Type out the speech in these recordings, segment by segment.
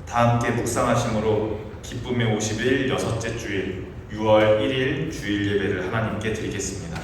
함께 묵상하심으로 기쁨의 50일 여섯째 주일 6월 1일 주일 예배를 하나님께 드리겠습니다.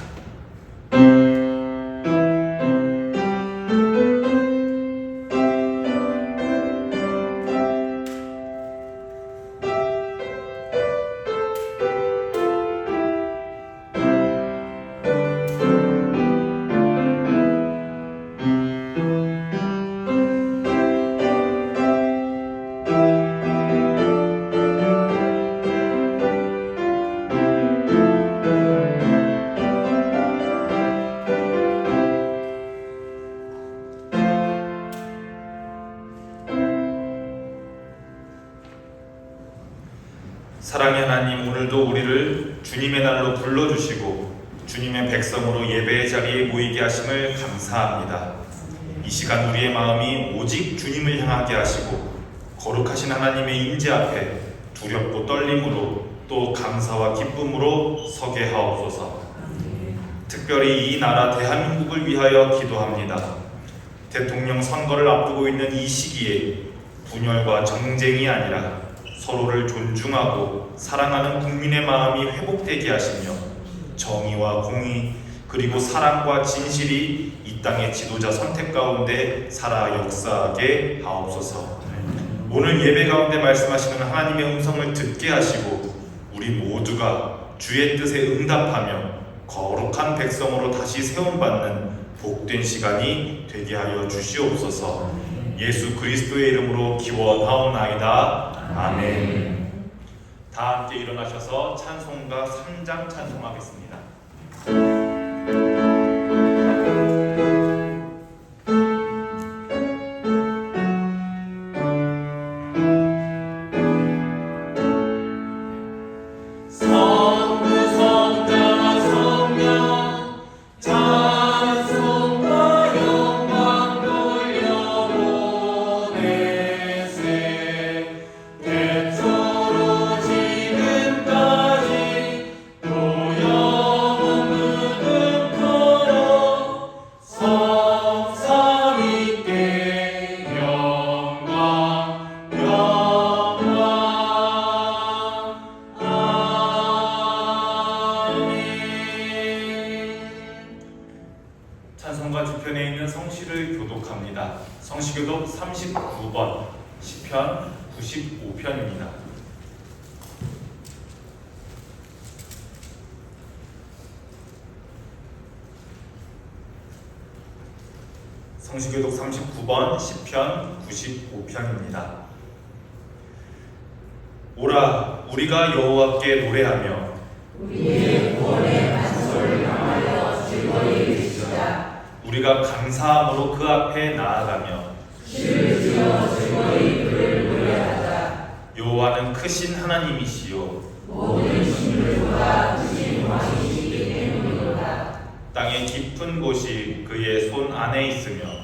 사랑의 하나님, 오늘도 우리를 주님의 날로 불러주시고 주님의 백성으로 예배의 자리에 모이게 하심을 감사합니다. 이 시간 우리의 마음이 오직 주님을 향하게 하시고 거룩하신 하나님의 임재 앞에 두렵고 떨림으로 또 감사와 기쁨으로 서게 하옵소서. 특별히 이 나라 대한민국을 위하여 기도합니다. 대통령 선거를 앞두고 있는 이 시기에 분열과 정쟁이 아니라 서로를 존중하고 사랑하는 국민의 마음이 회복되게 하시며 정의와 공의 그리고 사랑과 진실이 이 땅의 지도자 선택 가운데 살아 역사하게 하옵소서. 오늘 예배 가운데 말씀하시는 하나님의 음성을 듣게 하시고 우리 모두가 주의 뜻에 응답하며 거룩한 백성으로 다시 세움받는 복된 시간이 되게 하여 주시옵소서. 예수 그리스도의 이름으로 기원하옵나이다. 아멘. 다 함께 일어나셔서 찬송가 3장 찬송하겠습니다. 찬송가 뒤편에 있는 성시를 교독합니다. 성시교독 39번 시편 95편입니다. 성시교독 39번 시편 95편입니다. 오라 우리가 여호와께 노래하며 우리의 구원의 반석을 향하여 즐거이 외치자. 우리가 감사함으로 그 앞에 나아가며 시를 지어 즐거이 그를 노래하자. 여호와는 크신 하나님이시요 모든 신들보다 크신 왕이시기 때문이로다. 땅의 깊은 곳이 그의 손 안에 있으며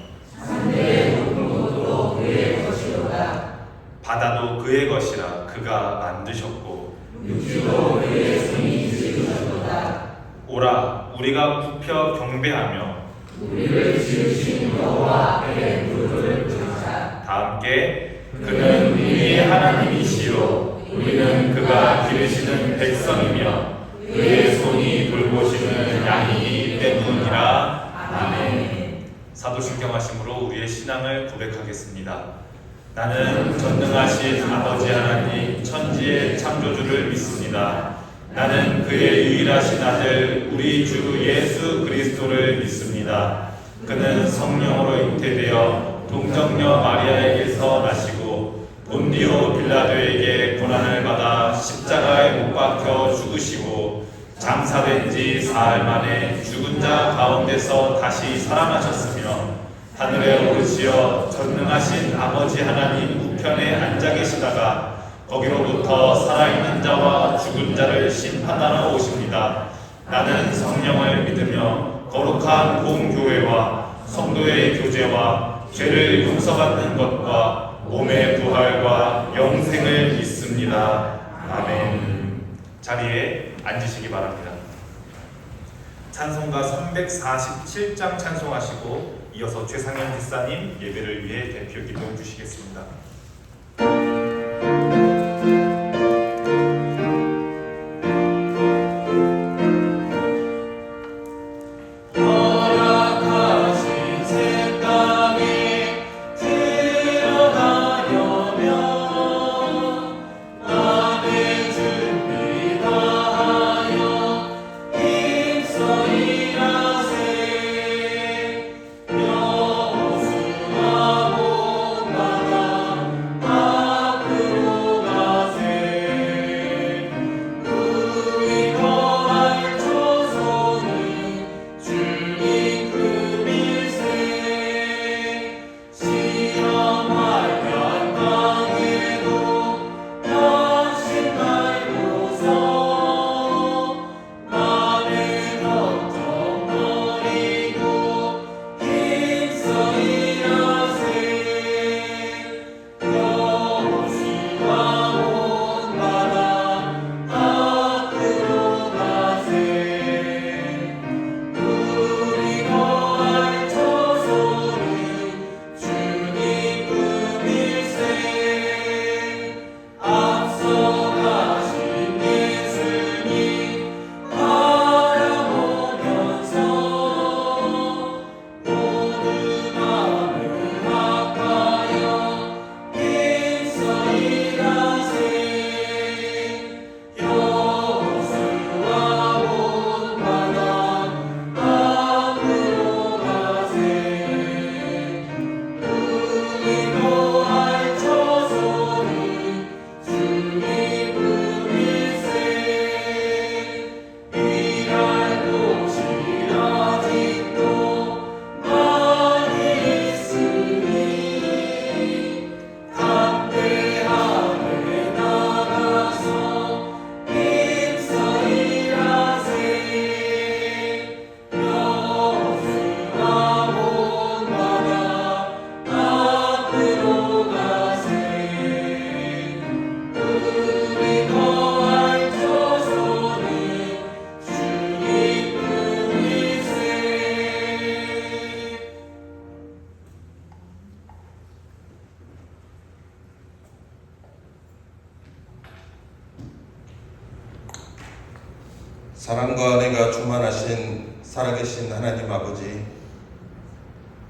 산대의 높은 곳도 그의 것이로다. 바다도 그의 것이라 그가 만드셨고 육지도 그의 손이 지으셨도다. 오라 우리가 굽혀 경배하며 우리를 지으신 여호와 앞에 무릎을 꿇자. 다 함께 그는 우리의 하나님이시요 우리는 그가 기르시는 백성이며 그의 손이 돌보시는 양이기 때문이라. 아멘. 사도신경하심으로 우리의 신앙을 고백하겠습니다. 나는 전능하신 아버지 하나님 천지의 창조주를 믿습니다. 나는 그의 유일하신 아들 우리 주 예수 그리스도를 믿습니다. 그는 성령으로 잉태되어 동정녀 마리아에게서 나시고 본디오 빌라도에게 고난을 받아 십자가에 못 박혀 죽으시고 장사된 지 사흘 만에 죽은 자 가운데서 다시 살아나셨으며 하늘에 오르시어 전능하신 아버지 하나님 우편에 앉아 계시다가 거기로부터 살아있는 자와 죽은 자를 심판하러 오십니다. 나는 성령을 믿으며 거룩한 공교회와 성도의 교제와 죄를 용서받는 것과 몸의 부활과 영생을 믿습니다. 아멘. 자리에 앉으시기 바랍니다. 찬송가 347장 찬송하시고 이어서 최상현 집사님 예배를 위해 대표 기도해 주시겠습니다. 사랑과 은혜가 충만하신 살아계신 하나님 아버지,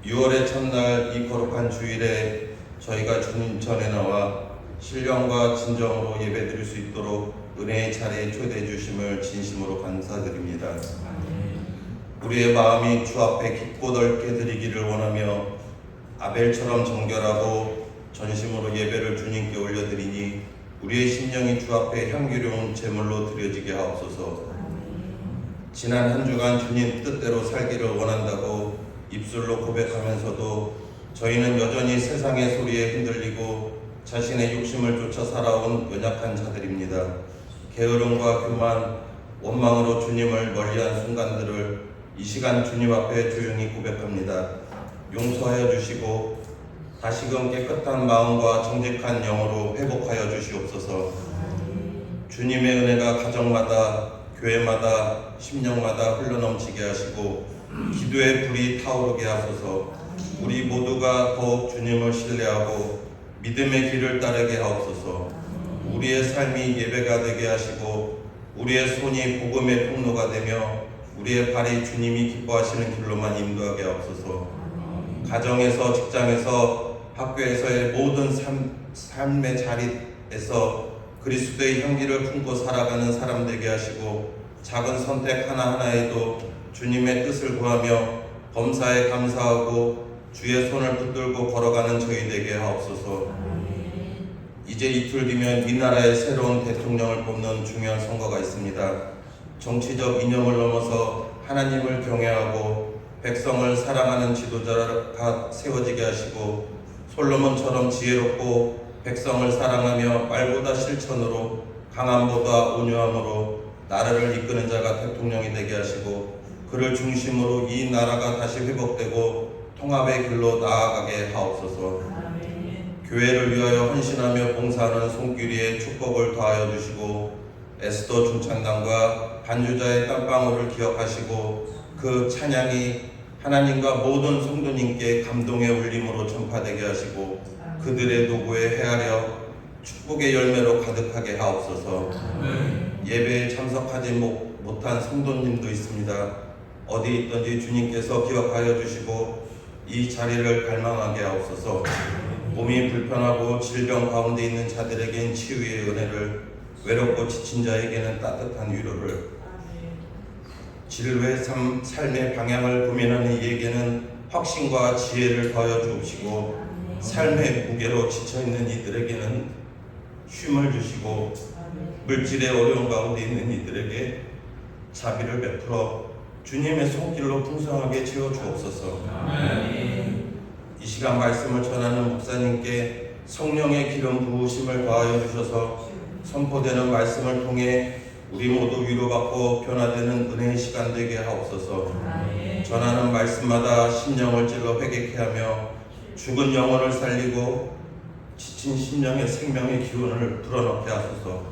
6월의 첫날 이 거룩한 주일에 저희가 주님 전에 나와 신령과 진정으로 예배드릴 수 있도록 은혜의 자리에 초대해 주심을 진심으로 감사드립니다. 우리의 마음이 주 앞에 깊고 넓게 드리기를 원하며 아벨처럼 정결하고 전심으로 예배를 주님께 올려드리니 우리의 심령이 주 앞에 향기로운 제물로 드려지게 하옵소서. 지난 한 주간 주님 뜻대로 살기를 원한다고 입술로 고백하면서도 저희는 여전히 세상의 소리에 흔들리고 자신의 욕심을 쫓아 살아온 연약한 자들입니다. 게으름과 교만, 원망으로 주님을 멀리한 순간들을 이 시간 주님 앞에 조용히 고백합니다. 용서하여 주시고 다시금 깨끗한 마음과 정직한 영으로 회복하여 주시옵소서. 주님의 은혜가 가정마다 교회마다 심령마다 흘러넘치게 하시고 기도의 불이 타오르게 하소서. 우리 모두가 더욱 주님을 신뢰하고 믿음의 길을 따르게 하옵소서. 우리의 삶이 예배가 되게 하시고 우리의 손이 복음의 통로가 되며 우리의 발이 주님이 기뻐하시는 길로만 인도하게 하옵소서. 가정에서, 직장에서, 학교에서의 모든 삶의 자리에서 그리스도의 향기를 품고 살아가는 사람 되게 하시고 작은 선택 하나하나에도 주님의 뜻을 구하며 범사에 감사하고 주의 손을 붙들고 걸어가는 저희 되게 하옵소서. 이제 이틀 뒤면 이 나라의 새로운 대통령을 뽑는 중요한 선거가 있습니다. 정치적 이념을 넘어서 하나님을 경외하고 백성을 사랑하는 지도자가 세워지게 하시고 솔로몬처럼 지혜롭고 백성을 사랑하며 말보다 실천으로 강함보다 온유함으로 나라를 이끄는 자가 대통령이 되게 하시고 그를 중심으로 이 나라가 다시 회복되고 통합의 길로 나아가게 하옵소서. 교회를 위하여 헌신하며 봉사하는 손길이에 축복을 더하여 주시고 에스더 중창단과 반주자의 땀방울을 기억하시고 그 찬양이 하나님과 모든 성도님께 감동의 울림으로 전파되게 하시고 그들의 노고에 헤아려 축복의 열매로 가득하게 하옵소서. 예배에 참석하지 못한 성도님도 있습니다. 어디 있든지 주님께서 기억하여 주시고 이 자리를 갈망하게 하옵소서. 몸이 불편하고 질병 가운데 있는 자들에겐 치유의 은혜를, 외롭고 지친 자에게는 따뜻한 위로를, 진로의 삶의 방향을 고민하는 이에게는 확신과 지혜를 더하여 주옵시고, 삶의 무게로 지쳐있는 이들에게는 쉼을 주시고, 물질의 어려운 가운데 있는 이들에게 자비를 베풀어 주님의 손길로 풍성하게 채워 주옵소서. 이 시간 말씀을 전하는 목사님께 성령의 기름 부으심을 더하여 주셔서 선포되는 말씀을 통해 우리 모두 위로받고 변화되는 은혜의 시간 되게 하옵소서. 전하는 말씀마다 심령을 찔러 회개케 하며 죽은 영혼을 살리고 지친 심령의 생명의 기운을 불어넣게 하소서.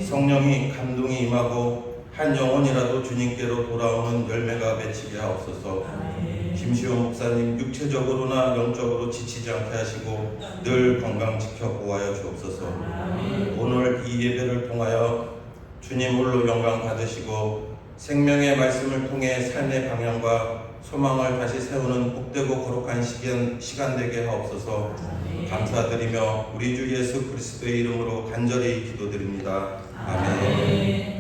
성령이 감동이 임하고 한 영혼이라도 주님께로 돌아오는 열매가 맺히게 하옵소서. 김시호 목사님 육체적으로나 영적으로 지치지 않게 하시고 늘 건강 지켜 보호하여 주옵소서. 오늘 이 예배를 통하여 주님 홀로 영광 받으시고 생명의 말씀을 통해 삶의 방향과 소망을 다시 세우는 복되고 거룩한 시간 되게 하옵소서. 감사드리며 우리 주 예수 그리스도의 이름으로 간절히 기도드립니다. 아멘.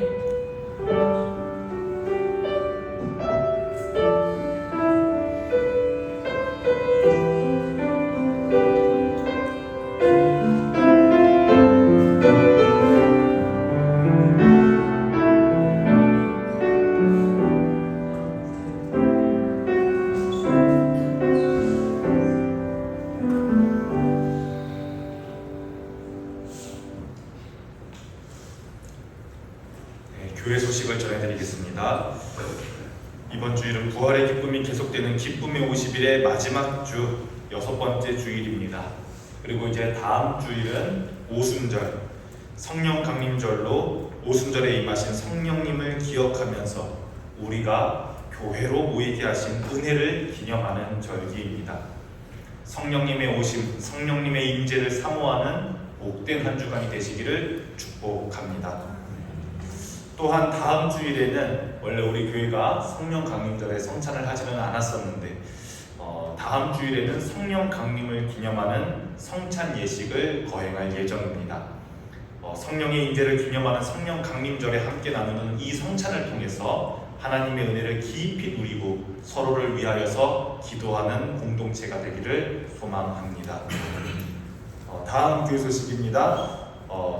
교회 소식을 전해드리겠습니다. 이번 주일은 부활의 기쁨이 계속되는 기쁨의 50일의 마지막 주 6번째 주일입니다. 그리고 이제 다음 주일은 오순절, 성령 강림절로 오순절에 임하신 성령님을 기억하면서 우리가 교회로 모이게 하신 은혜를 기념하는 절기입니다. 성령님의 오심, 성령님의 임재를 사모하는 복된 한 주간이 되시기를 축복합니다. 또한 다음 주일에는 원래 우리 교회가 성령 강림절에 성찬을 하지는 않았었는데 다음 주일에는 성령 강림을 기념하는 성찬 예식을 거행할 예정입니다. 성령의 임재를 기념하는 성령 강림절에 함께 나누는 이 성찬을 통해서 하나님의 은혜를 깊이 누리고 서로를 위하여서 기도하는 공동체가 되기를 소망합니다. 다음 교회 소식입니다.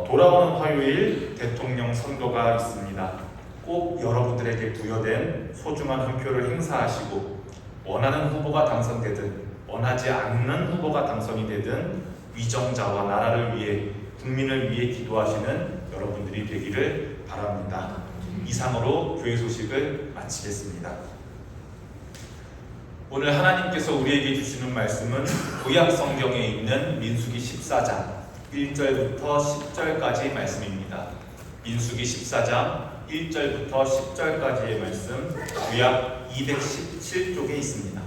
돌아오는 화요일 대통령 선거가 있습니다. 꼭 여러분들에게 부여된 소중한 한 표를 행사하시고 원하는 후보가 당선되든 원하지 않는 후보가 당선이 되든 위정자와 나라를 위해 국민을 위해 기도하시는 여러분들이 되기를 바랍니다. 이상으로 교회 소식을 마치겠습니다. 오늘 하나님께서 우리에게 주시는 말씀은 구약 성경에 있는 민수기 14장 1절부터 10절까지의 말씀입니다. 민수기 14장 1절부터 10절까지의 말씀 구약 217쪽에 있습니다.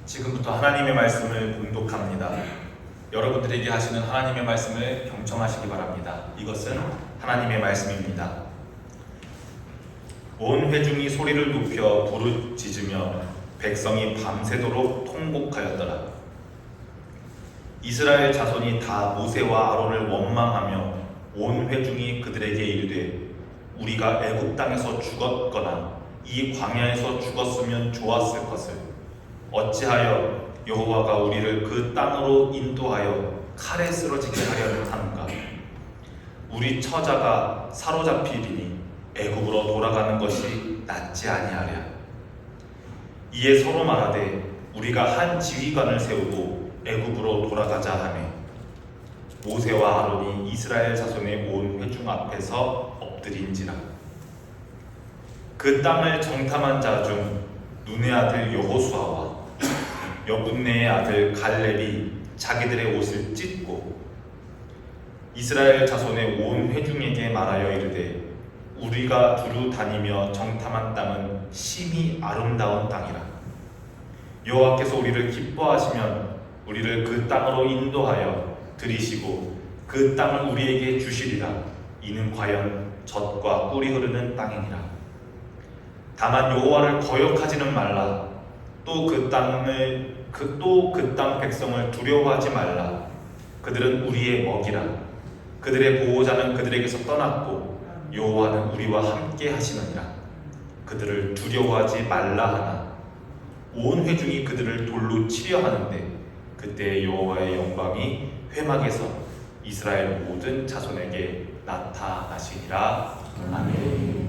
지금부터 하나님의 말씀을 봉독합니다. 여러분들에게 하시는 하나님의 말씀을 경청하시기 바랍니다. 이것은 하나님의 말씀입니다. 온 회중이 소리를 높여 부르짖으며 백성이 밤새도록 통곡하였더라. 이스라엘 자손이 다 모세와 아론을 원망하며 온 회중이 그들에게 이르되 우리가 애굽 땅에서 죽었거나 이 광야에서 죽었으면 좋았을 것을 어찌하여 여호와가 우리를 그 땅으로 인도하여 칼에 쓰러지게 하려 하는가? 우리 처자가 사로잡히리니 애굽으로 돌아가는 것이 낫지 아니하랴. 이에 서로 말하되 우리가 한 지휘관을 세우고 애굽으로 돌아가자 하매 모세와 아론이 이스라엘 자손의 온 회중 앞에서 엎드린지라. 그 땅을 정탐한 자 중 눈의 아들 여호수아와 여분네의 아들 갈렙이 자기들의 옷을 찢고 이스라엘 자손의 온 회중에게 말하여 이르되 우리가 두루 다니며 정탐한 땅은 심히 아름다운 땅이라. 여호와께서 우리를 기뻐하시면 우리를 그 땅으로 인도하여 들이시고 그 땅을 우리에게 주시리라. 이는 과연 젖과 꿀이 흐르는 땅이니라. 다만 여호와를 거역하지는 말라. 또 그 땅 백성을 두려워하지 말라. 그들은 우리의 먹이라. 그들의 보호자는 그들에게서 떠났고 여호와는 우리와 함께 하시느니라. 그들을 두려워하지 말라 하나 온 회중이 그들을 돌로 치려 하는데 그때 여호와의 영광이 회막에서 이스라엘 모든 자손에게 나타나시니라. 아멘.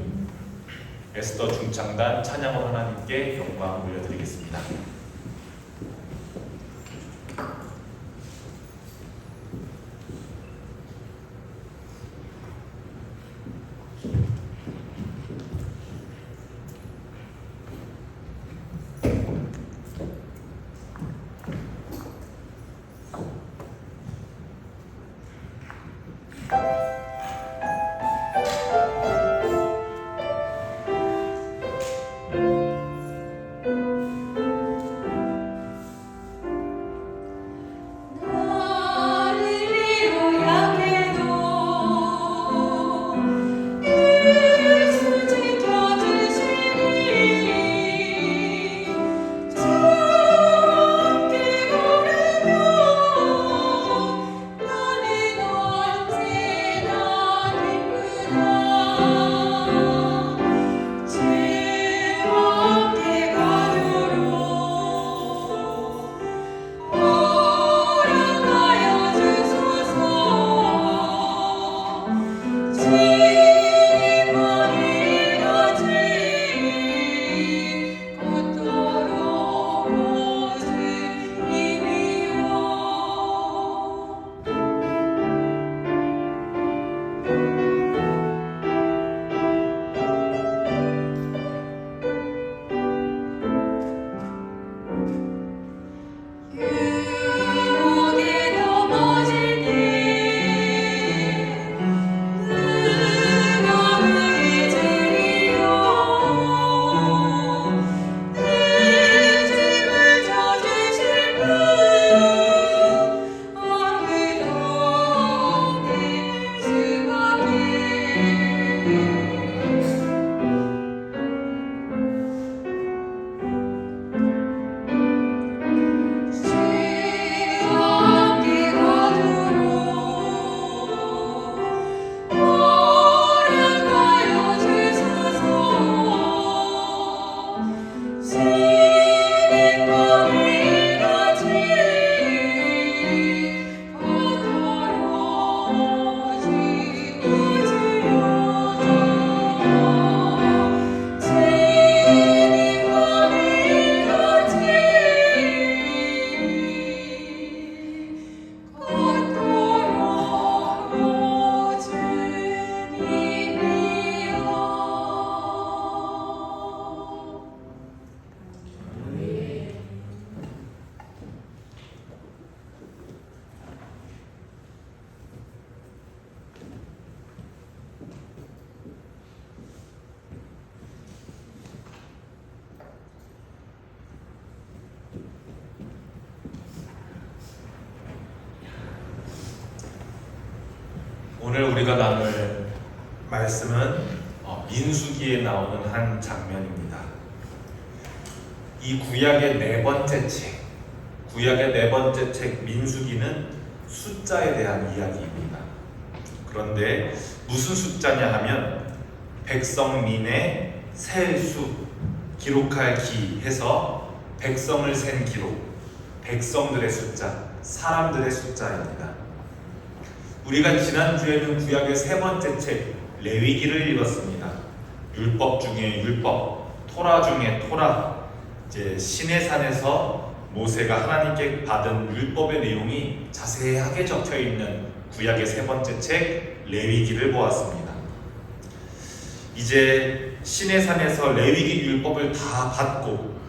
에스더 중창단 찬양으로 하나님께 영광 올려드리겠습니다. 오늘 우리가 나눌 말씀은 민수기에 나오는 한 장면입니다. 이 구약의 네 번째 책 민수기는 숫자에 대한 이야기입니다. 그런데 무슨 숫자냐 하면 백성민의 셀수, 기록할 기 해서 백성을 센 기록, 백성들의 숫자, 사람들의 숫자입니다. 우리가 지난주에는 구약의 세 번째 책 레위기를 읽었습니다. 율법 중에 율법, 토라 중에 토라, 이제 시내산에서 모세가 하나님께 받은 율법의 내용이 자세하게 적혀 있는 구약의 세 번째 책 레위기를 보았습니다. 이제 시내산에서 레위기 율법을 다 받고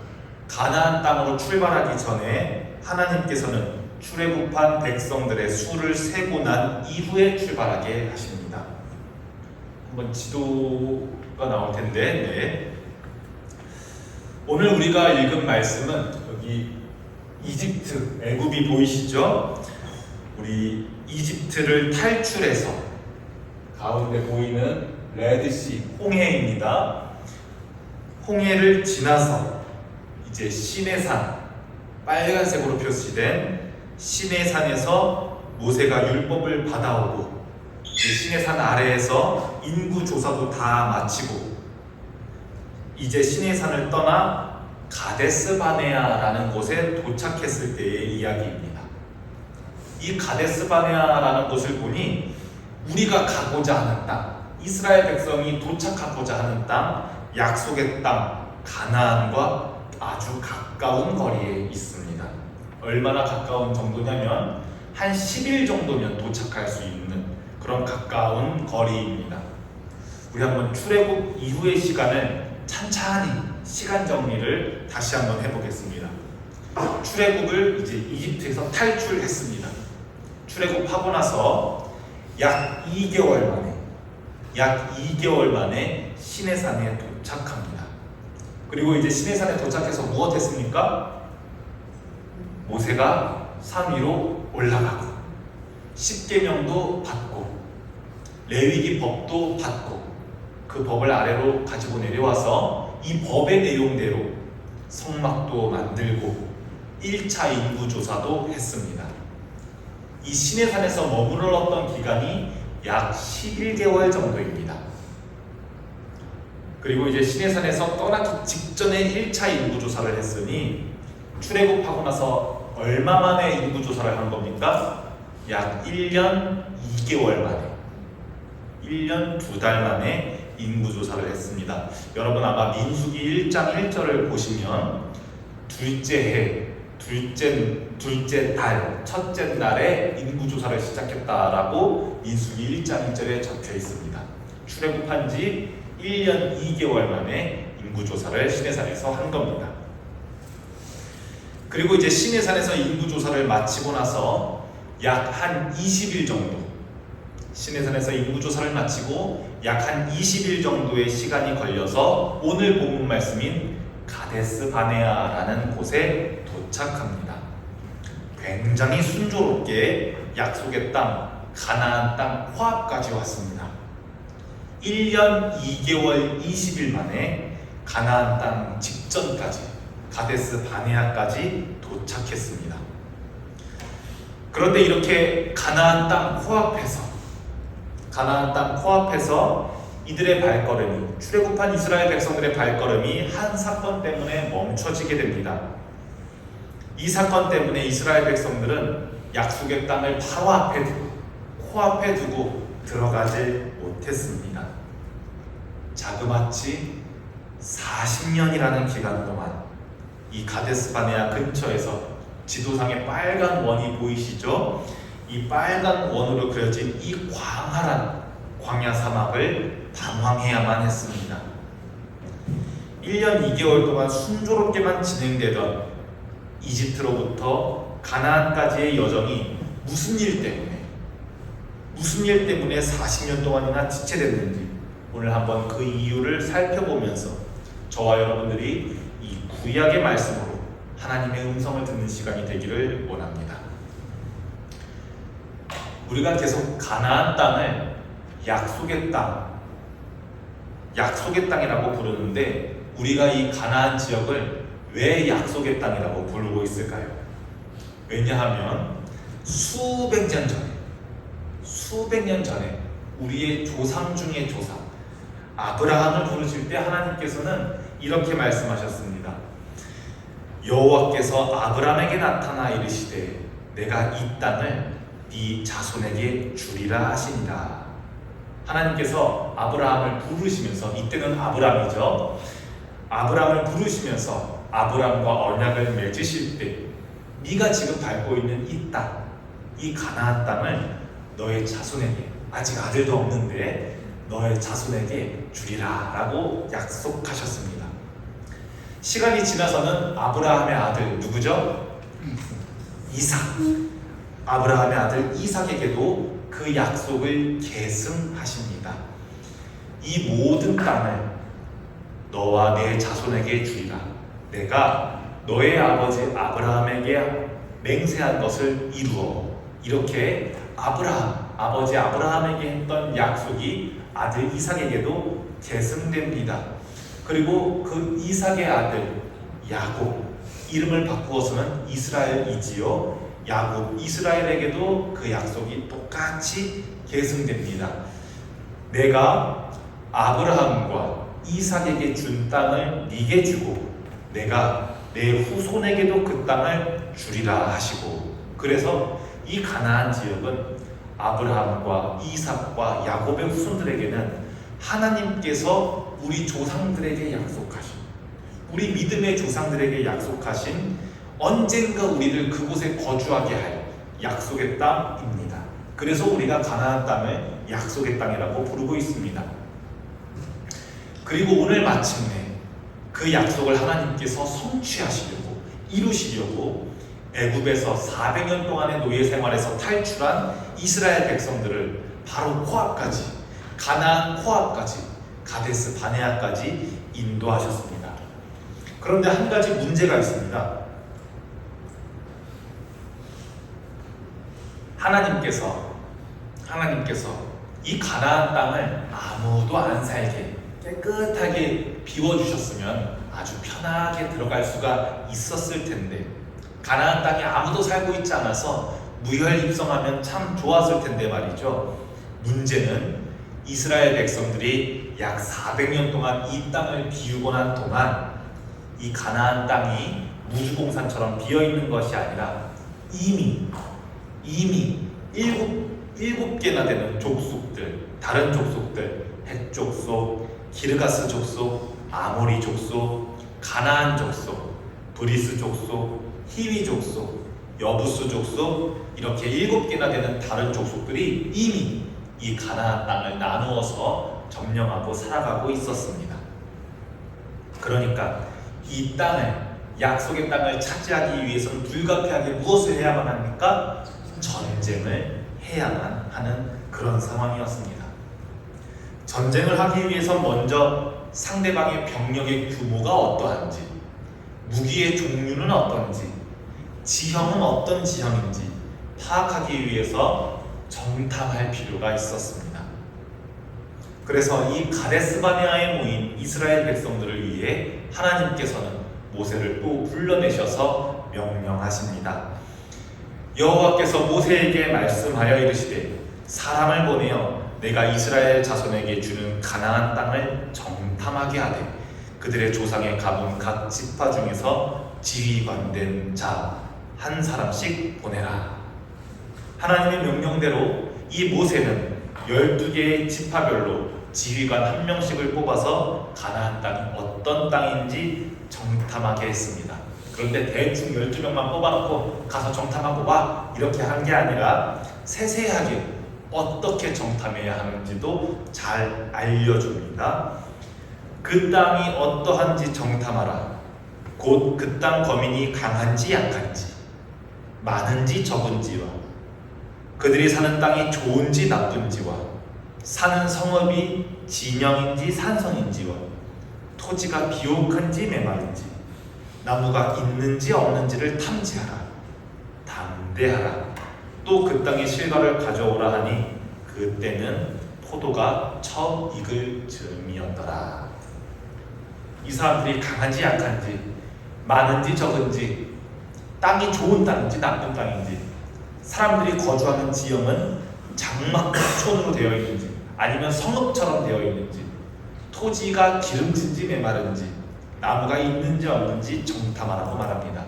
가나안 땅으로 출발하기 전에 하나님께서는 출애굽한 백성들의 수를 세고 난 이후에 출발하게 하십니다. 한번 지도가 나올 텐데, 네. 오늘 우리가 읽은 말씀은 여기 이집트, 애굽이 보이시죠? 우리 이집트를 탈출해서 가운데 보이는 레드시, 홍해입니다. 홍해를 지나서 이제 시내산, 빨간색으로 표시된 시내산에서 모세가 율법을 받아오고 시내산 아래에서 인구조사도 다 마치고 이제 시내산을 떠나 가데스 바네아라는 곳에 도착했을 때의 이야기입니다. 이 가데스 바네아라는 곳을 보니 우리가 가고자 하는 땅, 이스라엘 백성이 도착하고자 하는 땅, 약속의 땅 가나안과 아주 가까운 거리에 있습니다. 얼마나 가까운 정도냐면 한 10일 정도면 도착할 수 있는 그런 가까운 거리입니다. 우리 한번 출애굽 이후의 시간을 찬찬히 시간 정리를 다시 한번 해보겠습니다. 출애굽을 이제 이집트에서 탈출했습니다. 출애굽하고 나서 약 2개월 만에 시내산에 도착합니다. 그리고 이제 시내산에 도착해서 무엇 했습니까? 모세가 산 위로 올라가고 십계명도 받고 레위기 법도 받고 그 법을 아래로 가지고 내려와서 이 법의 내용대로 성막도 만들고 1차 인구조사도 했습니다. 이 시내산에서 머물렀던 기간이 약 11개월 정도입니다. 그리고 이제 시내산에서 떠나기 직전에 1차 인구조사를 했으니 출애굽하고 나서 얼마 만에 인구조사를 한 겁니까? 약 1년 2개월 만에 1년 2달 만에 인구조사를 했습니다. 여러분 아마 민수기 1장 1절을 보시면 둘째 해, 둘째 달, 첫째 날에 인구조사를 시작했다라고 민수기 1장 1절에 적혀 있습니다. 출애굽한 지 1년 2개월 만에 인구조사를 시내산에서 한 겁니다. 그리고 이제 시내산에서 인구조사를 마치고 나서 약 한 20일 정도 시내산에서 인구조사를 마치고 약 한 20일 정도의 시간이 걸려서 오늘 본문 말씀인 가데스 바네아라는 곳에 도착합니다. 굉장히 순조롭게 약속의 땅, 가나안 땅 호합까지 왔습니다. 1년 2개월 20일 만에 가나안 땅 직전까지 가데스 바네아까지 도착했습니다. 그런데 이렇게 가나안 땅 코앞에서 이들의 발걸음이, 출애굽한 이스라엘 백성들의 발걸음이 한 사건 때문에 멈춰지게 됩니다. 이 사건 때문에 이스라엘 백성들은 약속의 땅을 바로 코앞에 두고 들어가지 못했습니다. 자그마치 40년이라는 기간 동안 이 가데스 바네아 근처에서 지도상에 빨간 원이 보이시죠? 이 빨간 원으로 그려진 이 광활한 광야 사막을 방황해야만 했습니다. 1년 2개월 동안 순조롭게만 진행되던 이집트로부터 가나안까지의 여정이 무슨 일 때문에 40년 동안이나 지체됐는지 오늘 한번 그 이유를 살펴보면서 저와 여러분들이 이 구약의 말씀으로 하나님의 음성을 듣는 시간이 되기를 원합니다. 우리가 계속 가나안 땅을 약속의 땅이라고 부르는데 우리가 이 가나안 지역을 왜 약속의 땅이라고 부르고 있을까요? 왜냐하면 수백 년 전에 우리의 조상 중의 조상 아브라함을 부르실 때 하나님께서는 이렇게 말씀하셨습니다. 여호와께서 아브라함에게 나타나 이르시되 내가 이 땅을 네 자손에게 주리라 하시니라. 하나님께서 아브라함을 부르시면서, 이때는 아브람이죠. 아브라함을 부르시면서 아브라함과 언약을 맺으실 때 네가 지금 밟고 있는 이 땅, 이 가나안 땅을 너의 자손에게, 아직 아들도 없는데 너의 자손에게 주리라 라고 약속하셨습니다. 시간이 지나서는 아브라함의 아들 누구죠? 이삭. 아브라함의 아들 이삭에게도 그 약속을 계승하십니다. 이 모든 땅을 너와 내 자손에게 주리라. 내가 너의 아버지 아브라함에게 맹세한 것을 이루어. 이렇게 아버지 아브라함에게 했던 약속이 아들 이삭에게도 계승됩니다. 그리고 그 이삭의 아들 야곱, 이름을 바꾸어서는 이스라엘이지요. 야곱, 이스라엘에게도 그 약속이 똑같이 계승됩니다. 내가 아브라함과 이삭에게 준 땅을 네게 주고 내가 내 후손에게도 그 땅을 주리라 하시고, 그래서 이 가나안 지역은 아브라함과 이삭과 야곱의 후손들에게는 하나님께서 우리 조상들에게 약속하신, 우리 믿음의 조상들에게 약속하신 언젠가 우리를 그곳에 거주하게 할 약속의 땅입니다. 그래서 우리가 가나안 땅을 약속의 땅이라고 부르고 있습니다. 그리고 오늘 마침내 그 약속을 하나님께서 성취하시려고, 이루시려고 애굽에서 400년 동안의 노예 생활에서 탈출한 이스라엘 백성들을 바로 코앞까지, 가나안 코앞까지, 가데스 바네아까지 인도하셨습니다. 그런데 한 가지 문제가 있습니다. 하나님께서 이 가나안 땅을 아무도 안 살게 깨끗하게 비워주셨으면 아주 편하게 들어갈 수가 있었을 텐데, 가나안 땅에 아무도 살고 있지 않아서 무혈입성하면 참 좋았을 텐데 말이죠. 문제는 이스라엘 백성들이 약 400년 동안 이 땅을 비우고 난 동안 이 가나안 땅이 무주공산처럼 비어있는 것이 아니라 이미 일곱 개나 되는 족속들, 다른 족속들, 헷 족속, 기르가스 족속, 아모리 족속, 가나안 족속, 브리스 족속, 히위 족속, 여부스 족속, 이렇게 7개나 되는 다른 족속들이 이미 이 가나안 땅을 나누어서 점령하고 살아가고 있었습니다. 그러니까 이 땅을, 약속의 땅을 차지하기 위해서는 불가피하게 무엇을 해야만 합니까? 전쟁을 해야만 하는 그런 상황이었습니다. 전쟁을 하기 위해서 먼저 상대방의 병력의 규모가 어떠한지, 무기의 종류는 어떤지, 지형은 어떤 지형인지 파악하기 위해서 정탐할 필요가 있었습니다. 그래서 이 가데스 바네아에 모인 이스라엘 백성들을 위해 하나님께서는 모세를 또 불러내셔서 명령하십니다. 여호와께서 모세에게 말씀하여 이르시되 사람을 보내어 내가 이스라엘 자손에게 주는 가나안 땅을 정탐하게 하되 그들의 조상의 가본 각 지파 중에서 지휘관된 자 한 사람씩 보내라. 하나님의 명령대로 이 모세는 12개의 지파별로 지휘관 한 명씩을 뽑아서 가나안 땅이 어떤 땅인지 정탐하게 했습니다. 그런데 대충 12명만 뽑아놓고 가서 정탐하고 와, 이렇게 한 게 아니라 세세하게 어떻게 정탐해야 하는지도 잘 알려줍니다. 그 땅이 어떠한지 정탐하라. 곧 그 땅 거민이 강한지 약한지, 많은지 적은지와 그들이 사는 땅이 좋은지 나쁜지와 사는 성읍이 진영인지 산성인지와 토지가 비옥한지 메마른지 나무가 있는지 없는지를 탐지하라. 담대하라. 또 그 땅의 실과를 가져오라 하니 그때는 포도가 처음 익을 즈음이었더라. 이 사람들이 강한지 약한지, 많은지 적은지, 땅이 좋은 땅인지 나쁜 땅인지, 사람들이 거주하는 지형은 장막촌으로 되어 있는지 아니면 성읍처럼 되어 있는지, 토지가 기름진지 메마른지, 나무가 있는지 없는지 정탐하라고 말합니다.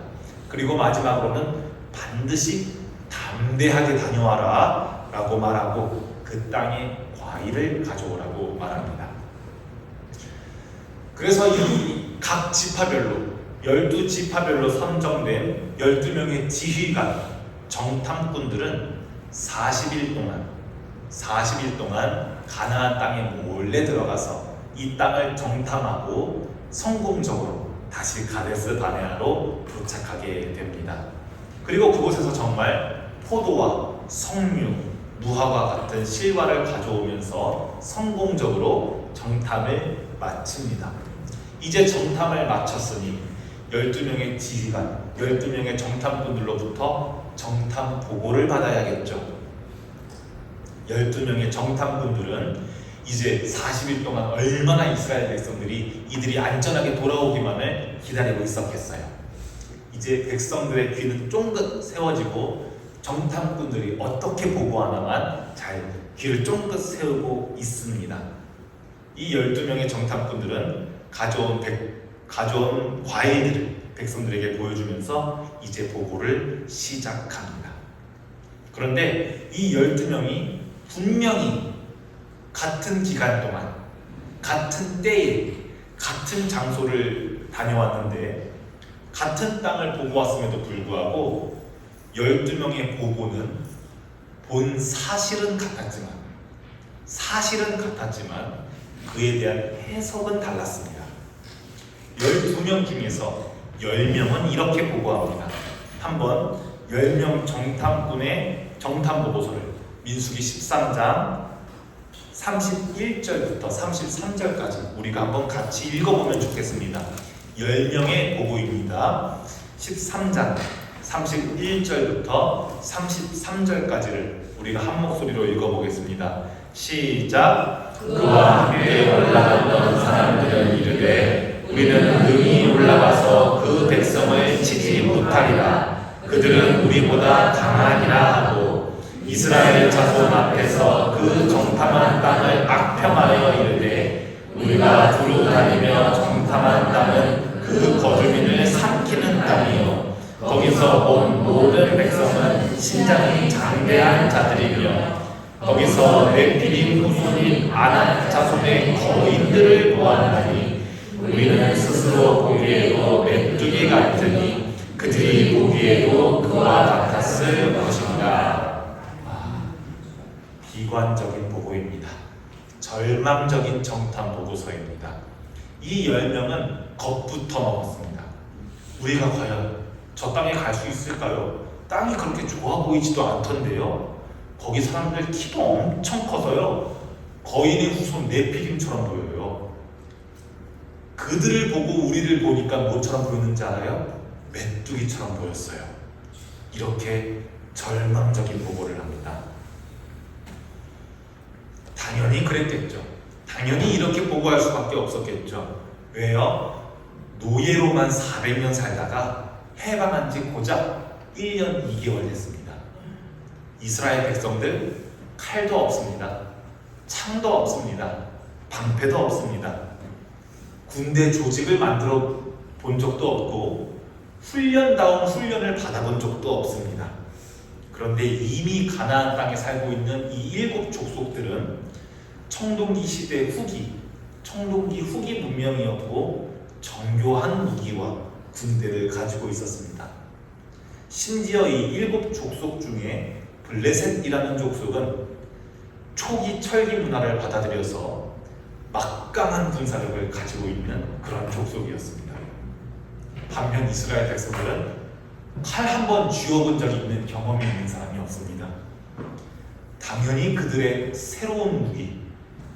그리고 마지막으로는 반드시 담대하게 다녀와라 라고 말하고 그 땅에 과일을 가져오라고 말합니다. 그래서 이 각 지파별로 12지파별로 선정된 12명의 지휘관, 정탐꾼들은 40일 동안 40일 동안 가나안 땅에 몰래 들어가서 이 땅을 정탐하고 성공적으로 다시 가데스 바네아로 도착하게 됩니다. 그리고 그곳에서 정말 포도와 석류, 무화과 같은 실과를 가져오면서 성공적으로 정탐을 마칩니다. 이제 정탐을 마쳤으니 12명의 지휘관, 12명의 정탐꾼들로부터 정탐 보고를 받아야겠죠. 12명의 정탐꾼들은 이제 40일 동안 얼마나 이스라엘 백성들이 이들이 안전하게 돌아오기만을 기다리고 있었겠어요. 이제 백성들의 귀는 쫑긋 세워지고 정탐꾼들이 어떻게 보고하나만 잘 귀를 쫑긋 세우고 있습니다. 이 12명의 정탐꾼들은 가져온 과일들을 백성들에게 보여주면서 이제 보고를 시작합니다. 그런데 이 12명이 분명히 같은 기간 동안 같은 때에 같은 장소를 다녀왔는데 같은 땅을 보고 왔음에도 불구하고 12명의 보고는 본 사실은 같았지만 그에 대한 해석은 달랐습니다. 12명 중에서 10명은 이렇게 보고합니다. 한번 10명 정탐꾼의 정탐 보고서를 민수기 13장 31절부터 33절까지 우리가 한번 같이 읽어보면 좋겠습니다. 10명의 보고입니다. 13장 31절부터 33절까지를 우리가 한 목소리로 읽어보겠습니다. 시작. 그와 함께 올라갔던 사람들은 이르되 우리는 능히 올라가서 그 백성을 치지 못하리라. 그들은 우리보다 강하니라 하고 이스라엘 자손 앞에서 그 정탐한 땅을 악평하여 이르되 우리가 두루 다니며 정탐한 땅은 그 거주민을 삼키는 땅이요 거기서 온 모든 백성은 신장이 장대한 자들이며 거기서 네피림 후손인 아낙 자손의 거인들을 보았나니 우리는 스스로 보기에도 메뚜기 같으니 그들이 보기에도 그와 같았을 것인가. 비관적인 보고입니다. 절망적인 정탐 보고서입니다. 이 10명은 겁부터 먹었습니다. 우리가 과연 저 땅에 갈 수 있을까요? 땅이 그렇게 좋아 보이지도 않던데요. 거기 사람들 키도 엄청 커서요. 거인의 후손 네피림처럼 보여요. 그들을 보고 우리를 보니까 뭐처럼 보이는지 알아요? 메뚜기처럼 보였어요. 이렇게 절망적인 보고를 합니다. 당연히 그랬겠죠. 당연히 이렇게 보고할 수밖에 없었겠죠. 왜요? 노예로만 400년 살다가 해방한 지 고작 1년 2개월 됐습니다. 이스라엘 백성들 칼도 없습니다. 창도 없습니다. 방패도 없습니다. 군대 조직을 만들어 본 적도 없고 훈련다운 훈련을 받아본 적도 없습니다. 그런데 이미 가나안 땅에 살고 있는 이 7 족속들은 청동기 시대 청동기 후기 문명이었고 정교한 무기와 군대를 가지고 있었습니다. 심지어 이 7 족속 중에 블레셋이라는 족속은 초기 철기 문화를 받아들여서 막강한 군사력을 가지고 있는 그런 족속이었습니다. 반면 이스라엘 백성들은 칼 한 번 쥐어본 적이 있는 경험이 있는 사람이 없습니다. 당연히 그들의 새로운 무기,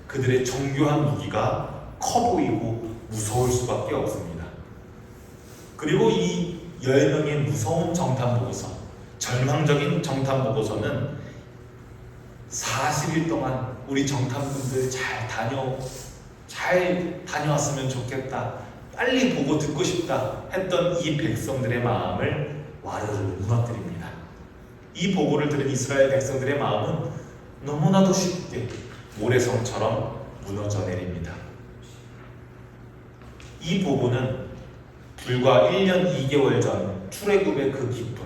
그들의 정교한 무기가 커 보이고 무서울 수밖에 없습니다. 그리고 이 10명의 무서운 정탐보고서, 절망적인 정탐보고서는 40일 동안 우리 정탐꾼들 잘 다녀왔으면 좋겠다, 빨리 보고 듣고 싶다 했던 이 백성들의 마음을 와르르 무너뜨립니다. 이 보고를 들은 이스라엘 백성들의 마음은 너무나도 쉽게 모래성처럼 무너져 내립니다. 이 보고는 불과 1년 2개월 전 출애굽의 그 기쁨,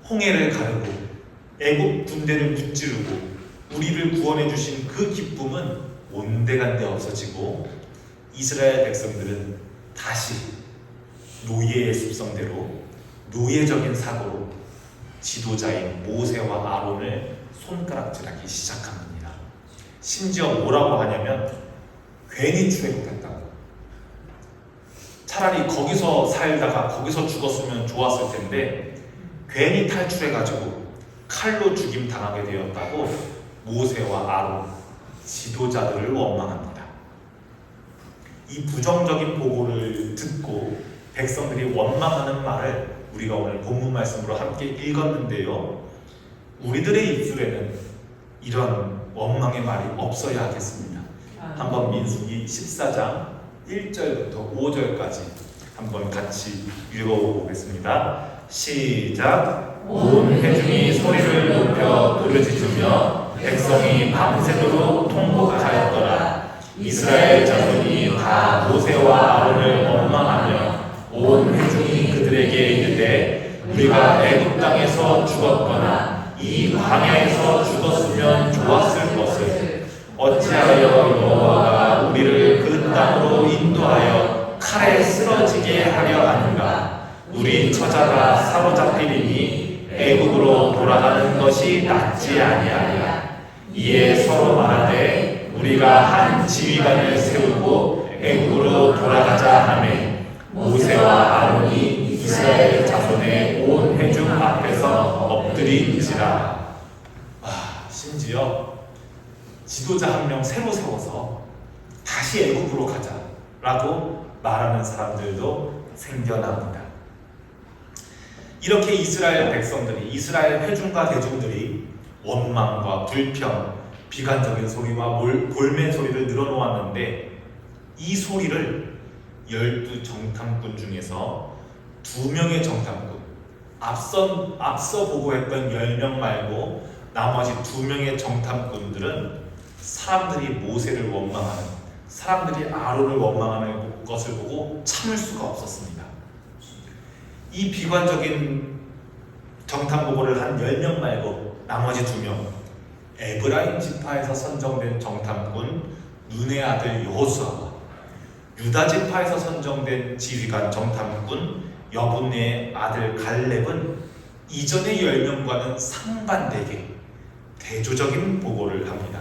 홍해를 가르고 애굽 군대를 무찌르고 우리를 구원해 주신 그 기쁨은 온데간데 없어지고 이스라엘 백성들은 다시 노예의 습성대로 노예적인 사고로 지도자인 모세와 아론을 손가락질하기 시작합니다. 심지어 뭐라고 하냐면 괜히 출애굽했다고. 차라리 거기서 살다가 거기서 죽었으면 좋았을 텐데 괜히 탈출해가지고 칼로 죽임 당하게 되었다고 모세와 아론 지도자들을 원망합니다. 이 부정적인 보고를 듣고 백성들이 원망하는 말을 우리가 오늘 본문 말씀으로 함께 읽었는데요. 우리들의 입술에는 이런 원망의 말이 없어야 하겠습니다. 한번 민수기 14장 1절부터 5절까지 한번 같이 읽어보겠습니다. 시작. 온 회중이 소리를 높여 부르짖으며 백성이 밤새도록 통곡하였더라. 이스라엘 자손이 다 모세와 아론을 원망하며 온 회중이 그들에게 이르되 우리가 애굽 땅에서 죽었거나 이 광야에서 죽었으면 좋았을 것을 어찌하여 여호와가 우리를 그 땅으로 인도하여 칼에 쓰러지게 하려 하는가. 우리 처자가 사로잡히리니 애굽으로 돌아가는 것이 낫지 아니하랴. 이에 서로 말하되 우리가 한 지휘관을 세우고 애굽으로 돌아가자 하매 모세와 아론이 이스라엘 자손의 온 회중 앞에서 엎드린지라. 심지어 지도자 한 명 새로 세워서 다시 애굽으로 가자라고 말하는 사람들도 생겨납니다. 이렇게 이스라엘 백성들이, 이스라엘 회중과 대중들이 원망과 불평, 비관적인 소리와 골매 소리를 늘어놓았는데 이 소리를 12 정탐꾼 중에서 2명의 정탐꾼, 앞서 보고했던 10명 말고 나머지 2명의 정탐꾼들은 사람들이 모세를 원망하는, 사람들이 아론을 원망하는 것을 보고 참을 수가 없었습니다. 이 비관적인 정탐보고를 한 10명 말고 나머지 2명, 에브라임 지파에서 선정된 정탐꾼 눈의 아들 여호수아와 유다 지파에서 선정된 지휘관 정탐꾼 여분의 아들 갈렙은 이전의 10명과는 상반되게 대조적인 보고를 합니다.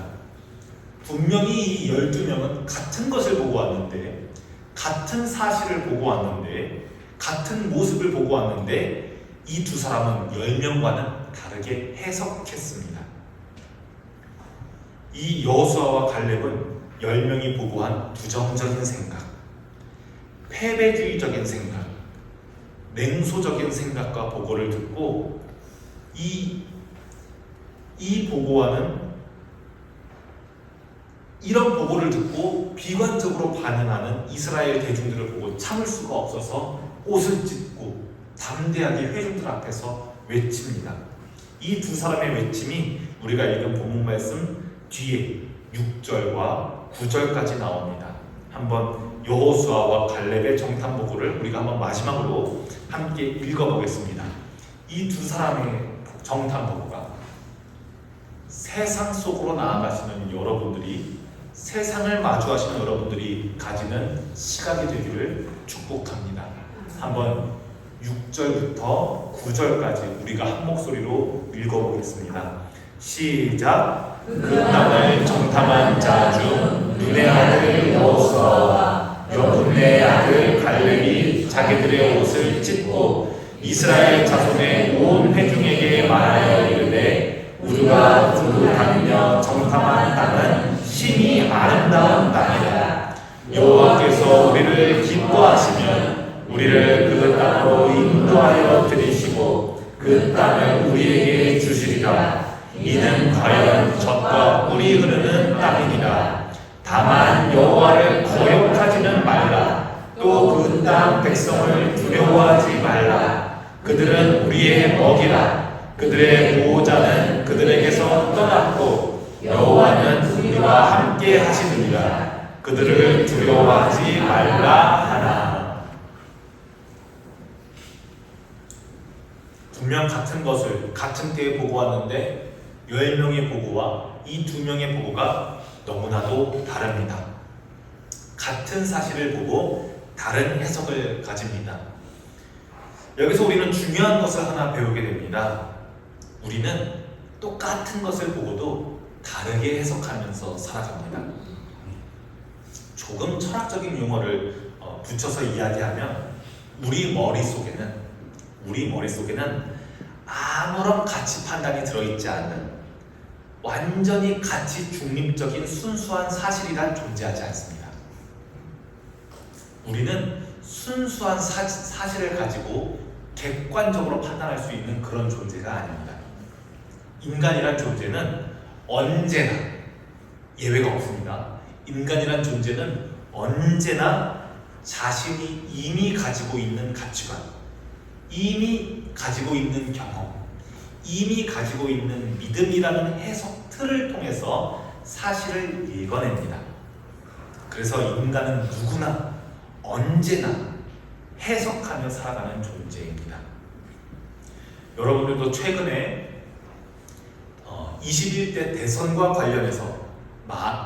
분명히 이 12명은 같은 것을 보고 왔는데, 같은 사실을 보고 왔는데, 같은 모습을 보고 왔는데 이 두 사람은 10명과는 다르게 해석했습니다. 이 여호수아와 갈렙은 10명이 보고한 부정적인 생각, 패배주의적인 생각, 냉소적인 생각과 보고를 듣고 이 보고와는 이런 보고를 듣고 비관적으로 반응하는 이스라엘 대중들을 보고 참을 수가 없어서 옷을 찢고 담대하게 회중들 앞에서 외칩니다. 이 두 사람의 외침이 우리가 읽은 본문 말씀 뒤에 6절과 9절까지 나옵니다. 한번 여호수아와 갈렙의 정탐 보고를 우리가 한번 마지막으로 함께 읽어보겠습니다. 이 두 사람의 정탐 보고가 세상 속으로 나아가시는 여러분들이, 세상을 마주하시는 여러분들이 가지는 시각이 되기를 축복합니다. 한번 6절부터 9절까지 우리가 한 목소리로 읽어보겠습니다. 시작. 그 땅을 정탐한 자 중 눈의 아들 여호수아와 여분의 아들 갈렙이 자기들의 옷을 찢고 이스라엘 자손의 온 회중에게 말하여 이르되 우리가 두루 다니며 정탐한 땅은 심히 아름다운 땅이다. 여호와께서 우리를 기뻐하시면 우리를 그 땅으로 인도하여 들이시고 그 땅을 우리에게 주시리라. 이는 과연 젖과 꿀이 흐르는 땅이니라. 다만 여호와를 거역하지는 말라. 또 그 땅 백성을 두려워하지 말라. 그들은 우리의 먹이라. 그들의 보호자는 그들에게서 떠났고 여호와는 우리와 함께 하시느니라. 그들을 두려워하지 말라 하나. 분명 같은 것을 같은 때에 보고왔는데 10명의 보고와 이 2명의 보고가 너무나도 다릅니다. 같은 사실을 보고 다른 해석을 가집니다. 여기서 우리는 중요한 것을 하나 배우게 됩니다. 우리는 똑같은 것을 보고도 다르게 해석하면서 살아갑니다. 조금 철학적인 용어를 붙여서 이야기하면 우리 머릿속에는 아무런 가치 판단이 들어있지 않는 완전히 가치 중립적인 순수한 사실이란 존재하지 않습니다. 우리는 순수한 사실을 가지고 객관적으로 판단할 수 있는 그런 존재가 아닙니다. 인간이란 존재는 언제나 예외가 없습니다. 인간이란 존재는 언제나 자신이 이미 가지고 있는 가치관, 이미 가지고 있는 경험, 이미 가지고 있는 믿음이라는 해석 틀을 통해서 사실을 읽어냅니다. 그래서 인간은 누구나 언제나 해석하며 살아가는 존재입니다. 여러분들도 최근에 21대 대선과 관련해서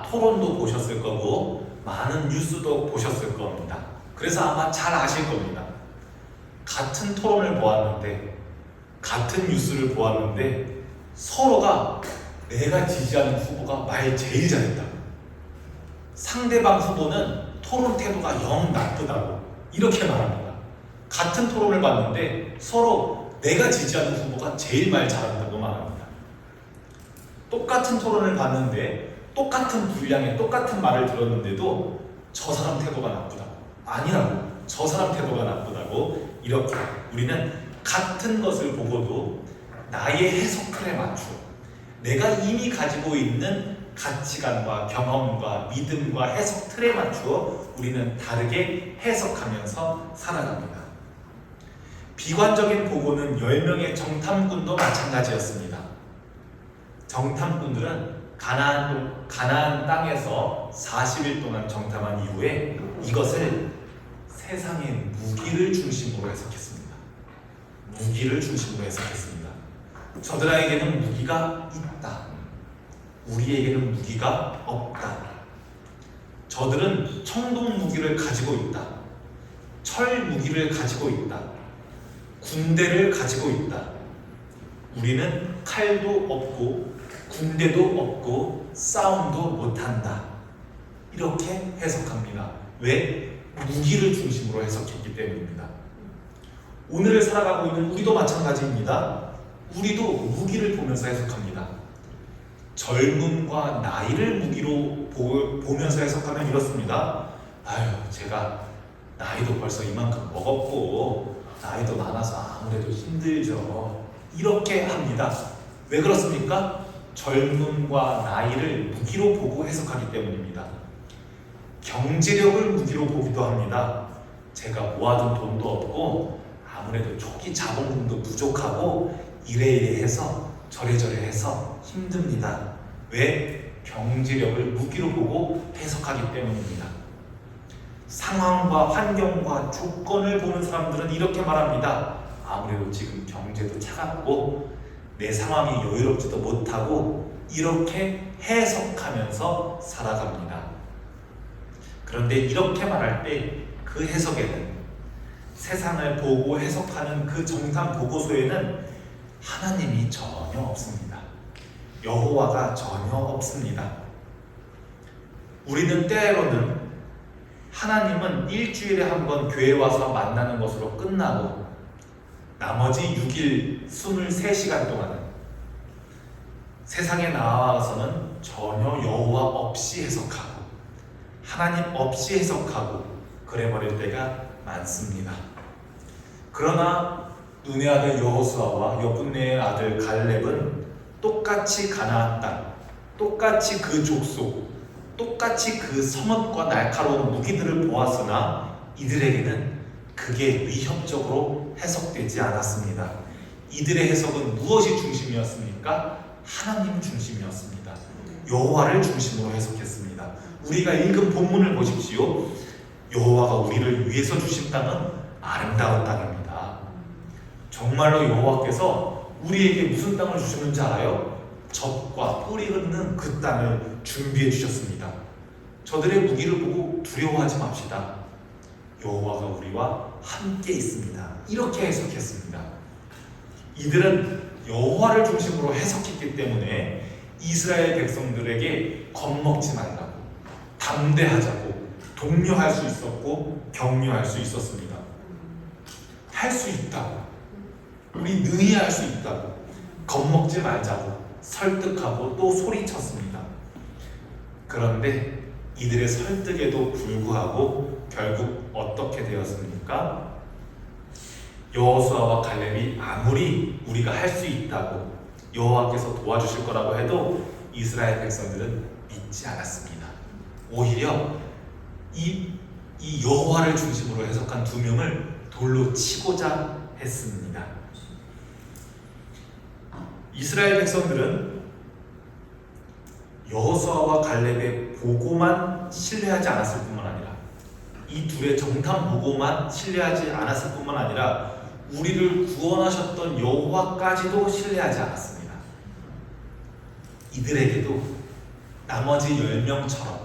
토론도 보셨을 거고 많은 뉴스도 보셨을 겁니다. 그래서 아마 잘 아실 겁니다. 같은 토론을 보았는데, 같은 뉴스를 보았는데 서로가 내가 지지하는 후보가 말 제일 잘했다, 상대방 후보는 토론 태도가 영 나쁘다고 이렇게 말합니다. 같은 토론을 봤는데 서로 내가 지지하는 후보가 제일 말 잘한다고 말합니다. 똑같은 토론을 봤는데 똑같은 분량의 똑같은 말을 들었는데도 저 사람 태도가 나쁘다고, 아니라고, 저 사람 태도가 나쁘다고, 이렇게 우리는 같은 것을 보고도 나의 해석 틀에 맞추어 내가 이미 가지고 있는 가치관과 경험과 믿음과 해석 틀에 맞추어 우리는 다르게 해석하면서 살아갑니다. 비관적인 보고는 10명의 정탐꾼도 마찬가지였습니다. 정탐꾼들은 가나안 땅에서 40일 동안 정탐한 이후에 이것을 세상의 무기를 중심으로 해석했습니다. 무기를 중심으로 해석했습니다. 저들에게는 무기가 있다, 우리에게는 무기가 없다. 저들은 청동 무기를 가지고 있다, 철 무기를 가지고 있다, 군대를 가지고 있다. 우리는 칼도 없고 군대도 없고 싸움도 못한다. 이렇게 해석합니다. 왜? 무기를 중심으로 해석했기 때문입니다. 오늘을 살아가고 있는 우리도 마찬가지입니다. 우리도 무기를 보면서 해석합니다. 젊음과 나이를 무기로 보면서 해석하면 이렇습니다. 아유, 제가 나이도 벌써 이만큼 먹었고 나이도 많아서 아무래도 힘들죠. 이렇게 합니다. 왜 그렇습니까? 젊음과 나이를 무기로 보고 해석하기 때문입니다. 경제력을 무기로 보기도 합니다. 제가 모아둔 돈도 없고 아무래도 초기 자본금도 부족하고 이래이래 해서 저래저래 해서 힘듭니다. 왜? 경제력을 무기로 보고 해석하기 때문입니다. 상황과 환경과 조건을 보는 사람들은 이렇게 말합니다. 아무래도 지금 경제도 차갑고 내 상황이 여유롭지도 못하고, 이렇게 해석하면서 살아갑니다. 그런데 이렇게 말할 때 그 해석에는, 세상을 보고 해석하는 그 정탐 보고서에는 하나님이 전혀 없습니다. 여호와가 전혀 없습니다. 우리는 때로는 하나님은 일주일에 한 번 교회 와서 만나는 것으로 끝나고 나머지 6일 23시간 동안은 세상에 나와서는 전혀 여호와 없이 해석하고 하나님 없이 해석하고 그래버릴 때가 많습니다. 그러나 눈의 아들 여호수아와 여분네의 아들 갈렙은 똑같이 가나안 땅, 똑같이 그 족속, 똑같이 그 성읍과 날카로운 무기들을 보았으나 이들에게는 그게 위협적으로 해석되지 않았습니다. 이들의 해석은 무엇이 중심이었습니까? 하나님 중심이었습니다. 여호와를 중심으로 해석했습니다. 우리가 읽은 본문을 보십시오. 여호와가 우리를 위해서 주신 땅은 아름다운 땅입니다. 정말로 여호와께서 우리에게 무슨 땅을 주셨는지 알아요? 젖과 꿀이 흐르는 그 땅을 준비해 주셨습니다. 저들의 무기를 보고 두려워하지 맙시다. 여호와가 우리와 함께 있습니다. 이렇게 해석했습니다. 이들은 여호와를 중심으로 해석했기 때문에 이스라엘 백성들에게 겁먹지 말라고, 담대하자고 독려할 수 있었고 격려할 수 있었습니다. 할 수 있다고, 우리 능히 할 수 있다고, 겁먹지 말자고 설득하고 또 소리쳤습니다. 그런데 이들의 설득에도 불구하고 결국 어떻게 되었습니까? 여호수아와 갈렙이 아무리 우리가 할 수 있다고 여호와께서 도와주실 거라고 해도 이스라엘 백성들은 믿지 않았습니다. 오히려 이 여호와를 중심으로 해석한 두 명을 돌로 치고자 했습니다. 이스라엘 백성들은 여호수아와 갈렙의 보고만 신뢰하지 않았을 뿐만 아니라 이 둘의 정탐 보고만 신뢰하지 않았을 뿐만 아니라 우리를 구원하셨던 여호와까지도 신뢰하지 않았습니다. 이들에게도 나머지 10명처럼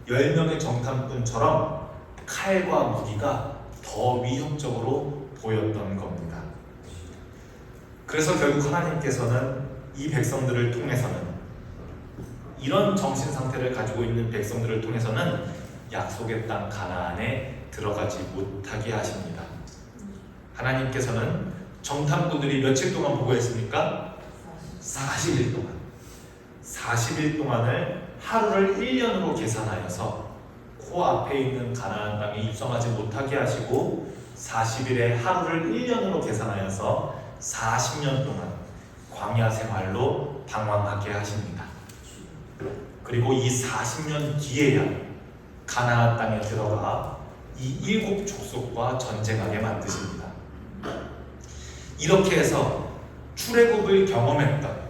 10명의 정탐꾼처럼 칼과 무기가 더 위협적으로 보였던 겁니다. 그래서 결국 하나님께서는 이 백성들을 통해서는, 이런 정신 상태를 가지고 있는 백성들을 통해서는 약속의 땅 가나안에 들어가지 못하게 하십니다. 하나님께서는 정탐꾼들이 며칠 동안 보고했습니까? 40일 동안. 40일 동안을 하루를 1년으로 계산하여서 코앞에 있는 가나안 땅에 입성하지 못하게 하시고 40일의 하루를 1년으로 계산하여서 40년 동안 광야 생활로 방황하게 하십니다. 그리고 이 40년 뒤에야 가나안 땅에 들어가 이 7 족속과 전쟁하게 만드십니다. 이렇게 해서 출애굽을 경험했던,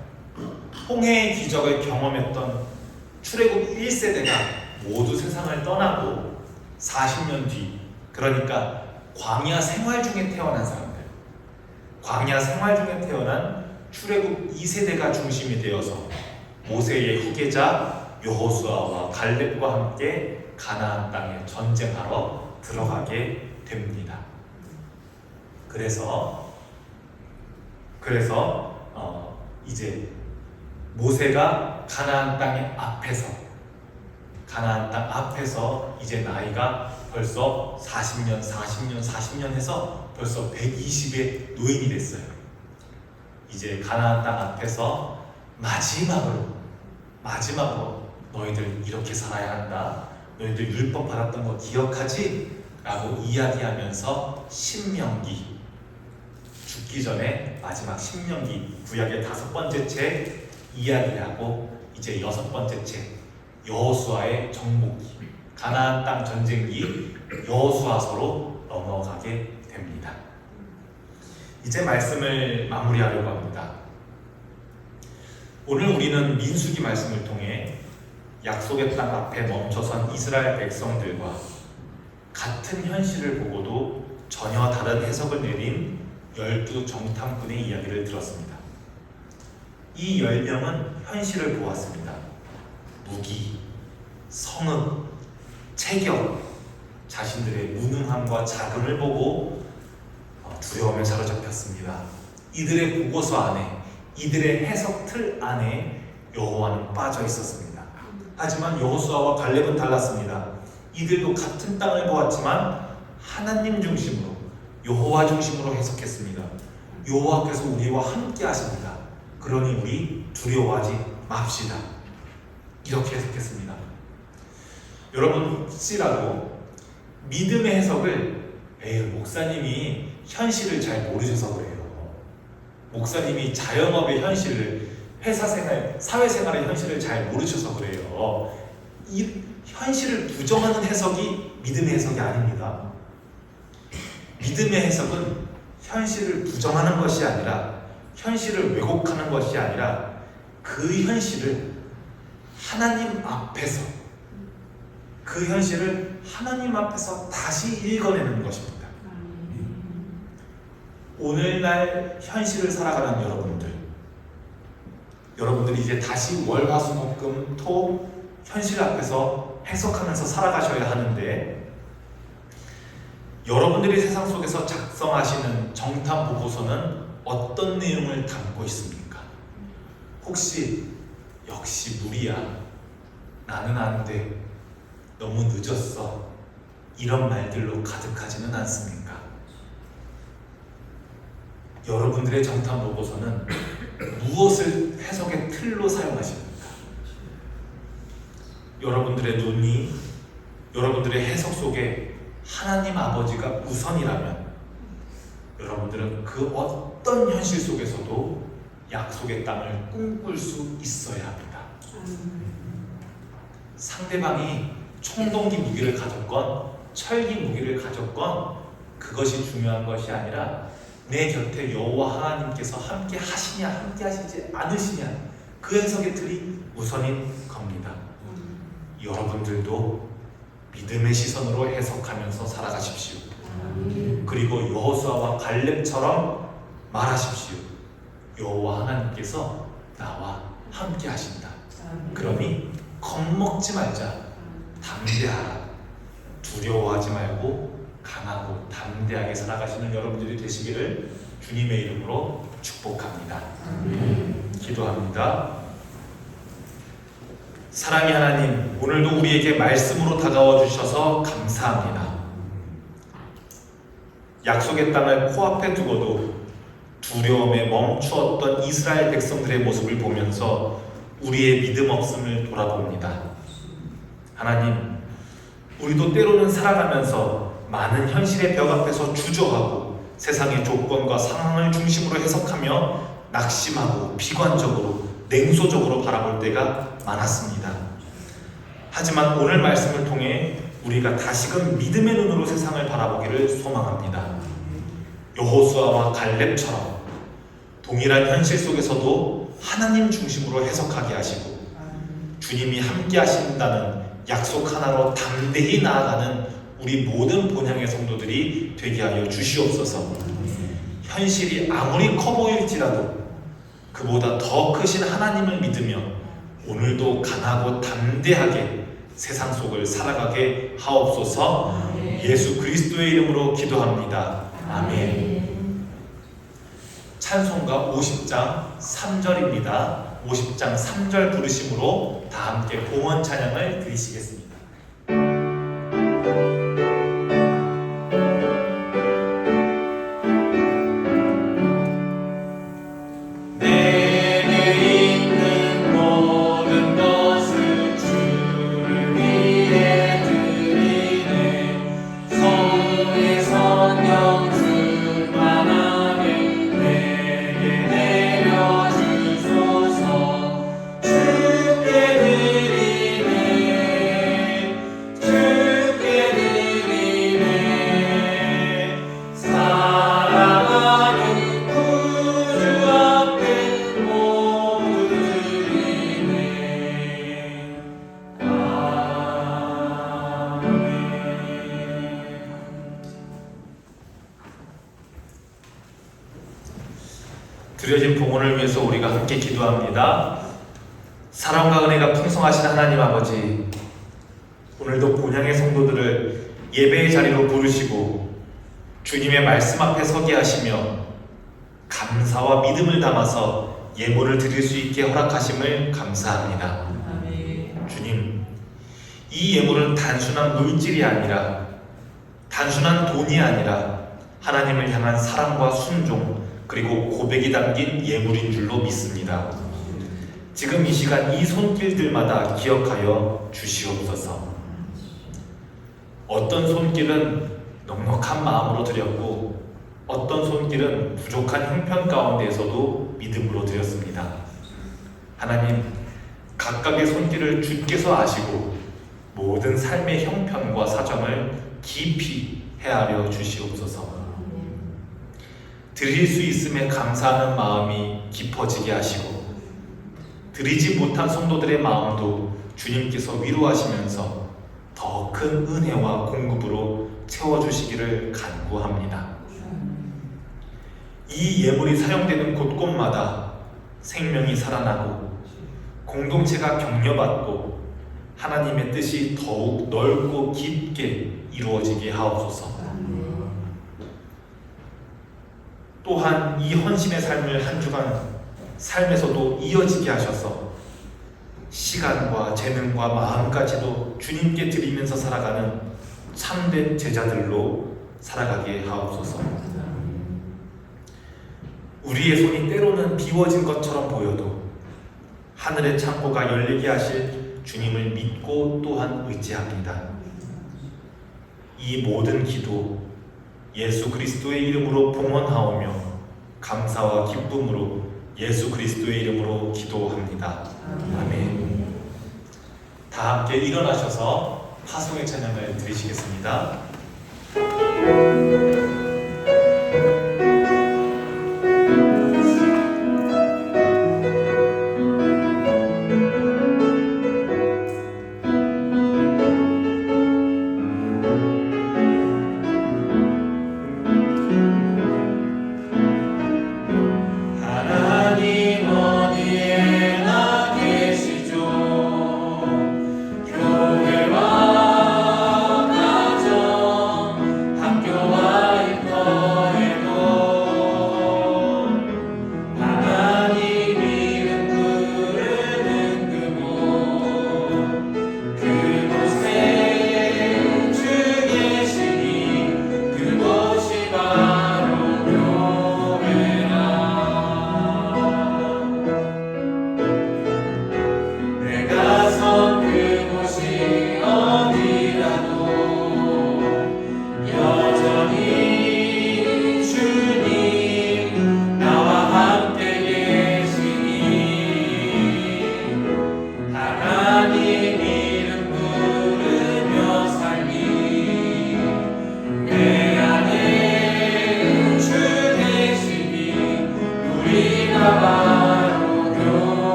홍해의 기적을 경험했던 출애굽 1세대가 모두 세상을 떠나고 40년 뒤, 그러니까 광야 생활 중에 태어난 사람들, 광야 생활 중에 태어난 출애굽 2세대가 중심이 되어서 모세의 후계자 여호수아와 갈렙과 함께 가나안 땅에 전쟁하러 들어가게 됩니다. 그래서 이제 모세가 가나안 땅의 가나안 땅 앞에서 이제 나이가 벌써 40년 해서 벌써 120의 노인이 됐어요. 이제 가나안 땅 앞에서 마지막으로 너희들 이렇게 살아야 한다, 너희들 율법 받았던 거 기억하지? 라고 이야기하면서 신명기, 죽기 전에 마지막 신명기, 구약의 5번째 책 이야기하고 이제 6번째 책 여호수아의 정복기, 가나안 땅 전쟁기 여호수아서로 넘어가게 됩니다. 이제 말씀을 마무리하려고 합니다. 오늘 우리는 민수기 말씀을 통해 약속의 땅 앞에 멈춰선 이스라엘 백성들과 같은 현실을 보고도 전혀 다른 해석을 내린 12 정탐꾼의 이야기를 들었습니다. 이 10명은 현실을 보았습니다. 무기, 성읍, 체격, 자신들의 무능함과 자금을 보고 두려움에 사로잡혔습니다. 이들의 보고서 안에, 이들의 해석 틀 안에 여호와는 빠져 있었습니다. 하지만 여호수아와 갈렙은 달랐습니다. 이들도 같은 땅을 보았지만 하나님 중심으로, 여호와 중심으로 해석했습니다. 여호와께서 우리와 함께 하십니다. 그러니 우리 두려워하지 맙시다. 이렇게 해석했습니다. 여러분, 혹시라도 믿음의 해석을 목사님이 현실을 잘 모르셔서 그래요. 목사님이 자영업의 현실을, 회사생활, 사회생활의 현실을 잘 모르셔서 그래요. 이 현실을 부정하는 해석이 믿음의 해석이 아닙니다. 믿음의 해석은 현실을 부정하는 것이 아니라, 현실을 왜곡하는 것이 아니라 그 현실을 하나님 앞에서, 그 현실을 하나님 앞에서 다시 읽어내는 것입니다. 오늘날 현실을 살아가는 여러분들이 이제 다시 월, 화, 수, 목, 금, 토 현실 앞에서 해석하면서 살아가셔야 하는데, 여러분들이 세상 속에서 작성하시는 정탐 보고서는 어떤 내용을 담고 있습니까? 혹시 역시 무리야, 나는 안 돼, 너무 늦었어, 이런 말들로 가득하지는 않습니까? 여러분들의 정탐 보고서는 무엇을 해석의 틀로 사용하십니까? 여러분들의 논의, 여러분들의 해석 속에 하나님 아버지가 우선이라면 여러분들은 그 어떤 현실 속에서도 약속의 땅을 꿈꿀 수 있어야 합니다. 상대방이 총동기 무기를 가졌건 철기 무기를 가졌건 그것이 중요한 것이 아니라 내 곁에 여호와 하나님께서 함께 하시냐 함께 하시지 않으시냐, 그 해석의 틀이 우선인 겁니다. 여러분들도 믿음의 시선으로 해석하면서 살아가십시오. 그리고 여호수아와 갈렙처럼 말하십시오. 여호와 하나님께서 나와 함께 하신다. 그러니 겁먹지 말자, 담대하라, 두려워하지 말고 강하고 담대하게 살아가시는 여러분들이 되시기를 주님의 이름으로 축복합니다. 기도합니다. 사랑의 하나님, 오늘도 우리에게 말씀으로 다가와 주셔서 감사합니다. 약속의 땅을 코앞에 두고도 두려움에 멈추었던 이스라엘 백성들의 모습을 보면서 우리의 믿음 없음을 돌아봅니다. 하나님, 우리도 때로는 살아가면서 많은 현실의 벽 앞에서 주저하고 세상의 조건과 상황을 중심으로 해석하며 낙심하고 비관적으로 냉소적으로 바라볼 때가 많았습니다. 하지만 오늘 말씀을 통해 우리가 다시금 믿음의 눈으로 세상을 바라보기를 소망합니다. 여호수아와 갈렙처럼 동일한 현실 속에서도 하나님 중심으로 해석하게 하시고 주님이 함께 하신다는 약속 하나로 담대히 나아가는 우리 모든 본향의 성도들이 되게 하여 주시옵소서. 현실이 아무리 커 보일지라도 그보다 더 크신 하나님을 믿으며 오늘도 강하고 담대하게 세상 속을 살아가게 하옵소서. 예수 그리스도의 이름으로 기도합니다. 아멘. 찬송가 50장 3절입니다. 50장 3절 부르심으로 다 함께 봉헌 찬양을 드리시겠습니다. 드려진 봉헌을 위해서 우리가 함께 기도합니다. 사랑과 은혜가 풍성하신 하나님 아버지, 오늘도 본향의 성도들을 예배의 자리로 부르시고 주님의 말씀 앞에 서게 하시며 감사와 믿음을 담아서 예물을 드릴 수 있게 허락하심을 감사합니다. 주님, 이 예물은 단순한 물질이 아니라, 단순한 돈이 아니라 하나님을 향한 사랑과 순종 그리고 고백이 담긴 예물인 줄로 믿습니다. 지금 이 시간 이 손길들마다 기억하여 주시옵소서. 어떤 손길은 넉넉한 마음으로 드렸고 어떤 손길은 부족한 형편 가운데에서도 믿음으로 드렸습니다. 하나님, 각각의 손길을 주께서 아시고 모든 삶의 형편과 사정을 깊이 헤아려 주시옵소서. 드릴 수 있음에 감사하는 마음이 깊어지게 하시고 드리지 못한 성도들의 마음도 주님께서 위로하시면서 더 큰 은혜와 공급으로 채워주시기를 간구합니다. 이 예물이 사용되는 곳곳마다 생명이 살아나고 공동체가 격려받고 하나님의 뜻이 더욱 넓고 깊게 이루어지게 하옵소서. 또한 이 헌신의 삶을 한 주간 삶에서도 이어지게 하셔서 시간과 재능과 마음까지도 주님께 드리면서 살아가는 참된 제자들로 살아가게 하옵소서. 우리의 손이 때로는 비워진 것처럼 보여도 하늘의 창고가 열리게 하실 주님을 믿고 또한 의지합니다. 이 모든 기도 예수 그리스도의 이름으로 봉헌하오며 감사와 기쁨으로 예수 그리스도의 이름으로 기도합니다. 아멘. 다 함께 일어나셔서 파송의 찬양을 드리시겠습니다.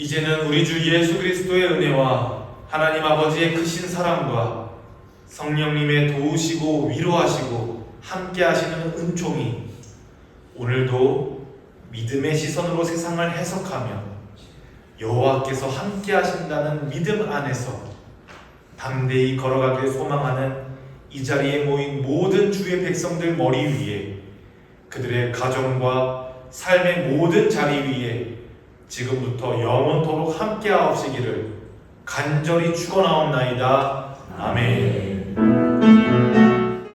이제는 우리 주 예수 그리스도의 은혜와 하나님 아버지의 크신 사랑과 성령님의 도우시고 위로하시고 함께 하시는 은총이 오늘도 믿음의 시선으로 세상을 해석하며 여호와께서 함께 하신다는 믿음 안에서 담대히 걸어가길 소망하는 이 자리에 모인 모든 주의 백성들 머리 위에 그들의 가정과 삶의 모든 자리 위에 지금부터 영원토록 함께하옵시기를 간절히 축원하옵나이다. 아멘.